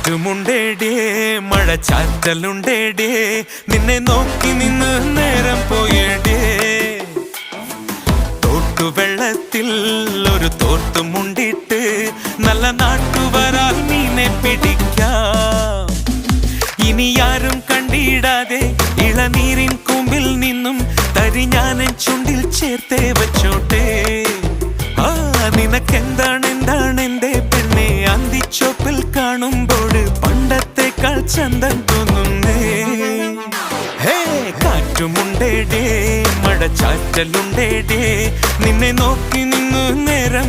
കാറ്റുമുണ്ടേടേ മഴച്ചാറ്റലുണ്ടേടേ നിന്നെ നോക്കി നിന്ന് നേരം പോയേടേ തോട്ടുവെള്ളത്തിൽ ഒരു തോർത്തുമുണ്ടിട്ട് നല്ല നാട്ടുവരാൽ മീനെ പിടിക്കാം ഇനി ആരും കണ്ടിടാതെ ഇളനീരിൻ കൂമ്പിൽ നിന്നും തരി ഞാനൻ ചുണ്ടിൽ ചേർത്തേ വച്ചോട്ടെ നിനക്കെന്താണ് എന്റെ പെണ്ണെ അന്തിച്ചോപ്പിൽ കാണുമ്പോൾ പണ്ടത്തെക്കാൾ ചന്തം തോന്നുന്നേ ഹേ കാറ്റുമുണ്ടേടേ മഴച്ചാറ്റലുണ്ടേടേ നിന്നെ നോക്കി നിന്നു നേരം